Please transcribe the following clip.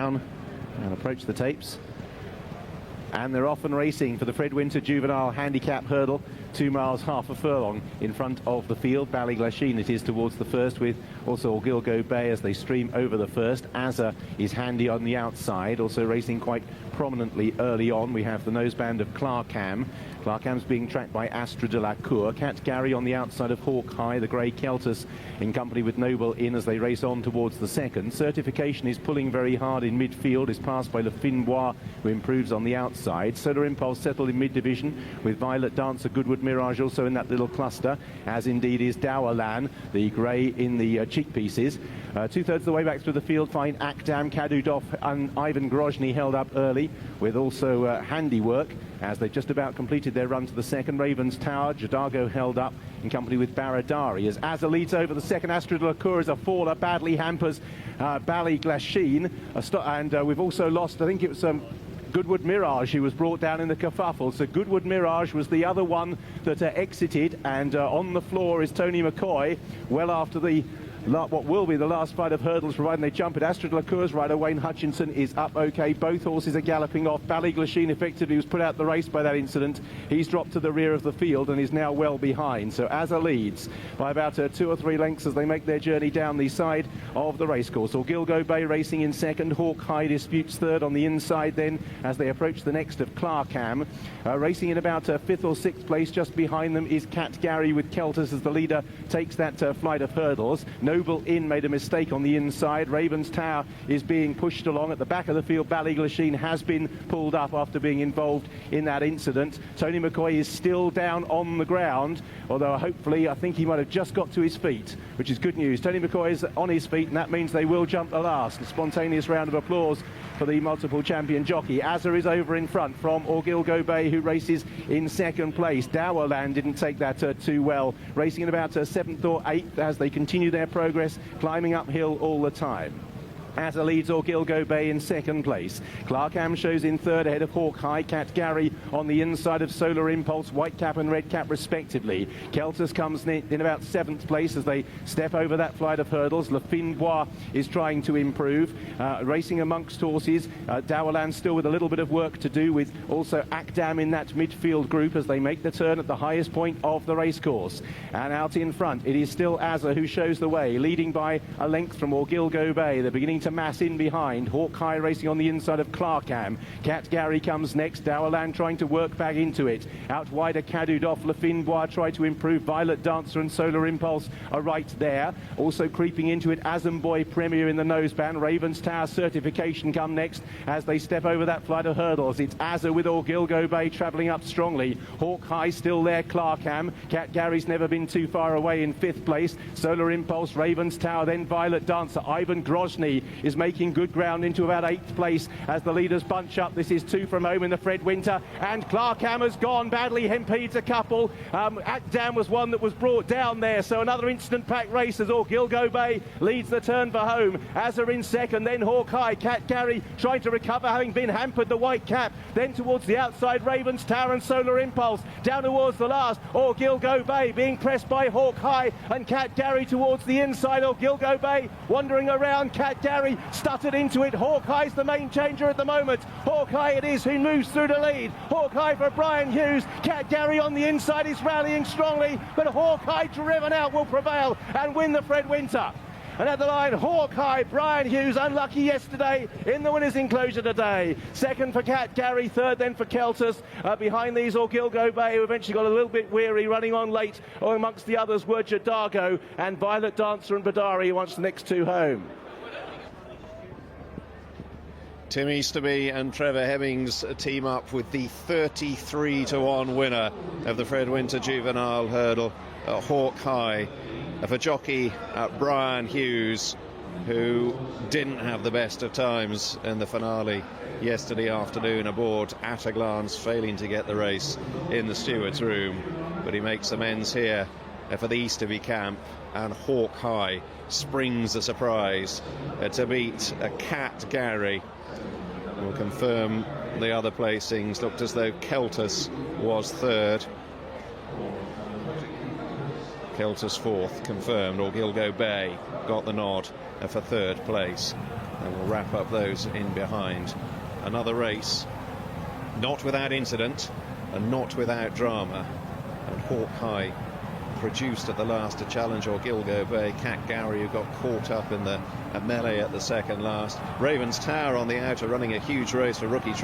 down and approach the tapes. And they're off and racing for the Fred Winter Juvenile Handicap Hurdle. 2 miles, half a furlong in front of the field. Ballyglasheen it is towards the first, with also Orgligo Bay as they stream over the first. Azza is handy on the outside, also racing quite prominently early on. We have the noseband of Clarkham. Clarkham's being tracked by Astra de la Cour. Katgary on the outside of Hawk High, the grey Keltus in company with Noble in as they race on towards the second. Certification is pulling very hard in midfield, is passed by Le Finois, who improves on the outside. Solar Impulse settled in mid-division with Violet Dancer, Goodwood Mirage also in that little cluster, as indeed is Dowerlan, the grey in the cheek pieces. Two-thirds of the way back through the field, find Akdam, Kadudov and Ivan Grozny held up early, with also Handiwork as they just about completed their run to the second. Ravens Tower, Jadago held up in company with Baradari. As Azza leads over the second, Astra de la Cour is a faller, badly hampers Ballyglasheen. And we've also lost, I think it was Goodwood Mirage, who was brought down in the kerfuffle. So Goodwood Mirage was the other one that exited, and on the floor is Tony McCoy, well after the what will be the last fight of hurdles, providing they jump it. Astra de la Cour's rider Wayne Hutchinson is up okay. Both horses are galloping off. Ballyglasheen effectively was put out the race by that incident. He's dropped to the rear of the field and is now well behind. So Azza leads by about 2 or 3 lengths as they make their journey down the side of the racecourse. Orgligo Bay racing in second. Hawk High disputes third on the inside then as they approach the next of Clarkham. Racing in about 5th or 6th place. Just behind them is Katgary with Keltus as the leader takes that flight of hurdles. Noble Inn made a mistake on the inside. Ravens Tower is being pushed along. At the back of the field, Ballyglasheen has been pulled up after being involved in that incident. Tony McCoy is still down on the ground, although hopefully I think he might have just got to his feet, which is good news. Tony McCoy is on his feet, and that means they will jump the last. A spontaneous round of applause for the multiple champion jockey. Azza is over in front from Orgligo Bay, who races in second place. Dowerland didn't take that too well, racing in about 7th or 8th as they continue their progress, climbing uphill all the time. Azza leads Orgligo Bay in second place. Clarkham shows in third ahead of Hawk High. Katgary on the inside of Solar Impulse, White Cap and Red Cap respectively. Keltus comes in about 7th place as they step over that flight of hurdles. Le Finois is trying to improve. Racing amongst horses. Dowerland still with a little bit of work to do, with also Akdam in that midfield group as they make the turn at the highest point of the racecourse. And out in front, it is still Azza who shows the way, leading by a length from Orgligo Bay. They're beginning to mass in behind. Hawk High racing on the inside of Clarkham. Katgary comes next. Dowerland trying to work back into it. Out wider Kadudov. Le Finois try to improve. Violet Dancer and Solar Impulse are right there. Also creeping into it, Azamboy Premier in the noseband. Ravens Tower Certification come next as they step over that flight of hurdles. It's Azza with Orgligo Bay travelling up strongly. Hawk High still there. Clarkham. Katgary's never been too far away in 5th place. Solar Impulse, Ravens Tower, then Violet Dancer. Ivan Grozny is making good ground into about 8th place as the leaders bunch up. This is 2 from home in the Fred Winter, and Clarkham has gone badly. Impedes a couple. Akdam was one that was brought down there, so another instant-packed race as Orgligo Bay leads the turn for home. Azza in second, then Hawk High. Katgary trying to recover, having been hampered, the White Cap. Then towards the outside, Ravens Tower and Solar Impulse. Down towards the last, Orgligo Bay being pressed by Hawk High, and Katgary towards the inside. Orgligo Bay wandering around. Katgary stuttered into it. Hawk High's the main changer at the moment. Hawk High it is who moves through the lead. Hawk High for Brian Hughes. Katgary on the inside is rallying strongly, but Hawk High driven out will prevail and win the Fred Winter. And at the line, Hawk High, Brian Hughes, unlucky yesterday in the winner's enclosure today. Second for Katgary, third then for Keltus. Behind these, Orgligo Bay, who eventually got a little bit weary, running on late. Amongst the others were Jadago and Violet Dancer and Badari, who wants the next 2 home. Tim Easterby and Trevor Hemmings team up with the 33-1 winner of the Fred Winter Juvenile Hurdle, Hawk High, for jockey Brian Hughes, who didn't have the best of times in the finale yesterday afternoon aboard At a Glance, failing to get the race in the steward's room, but he makes amends here for the Easterby camp, and Hawk High springs a surprise to beat Katgary. We'll confirm the other placings. Looked as though Keltus was third. Keltus fourth, confirmed. Orgligo Bay got the nod for third place. and we'll wrap up those in behind. Another race, not without incident and not without drama. And Hawk High produced at the last to challenge Orgligo Bay. Katgary, who got caught up in the melee at the second last. Ravens Tower on the outer, running a huge race for rookie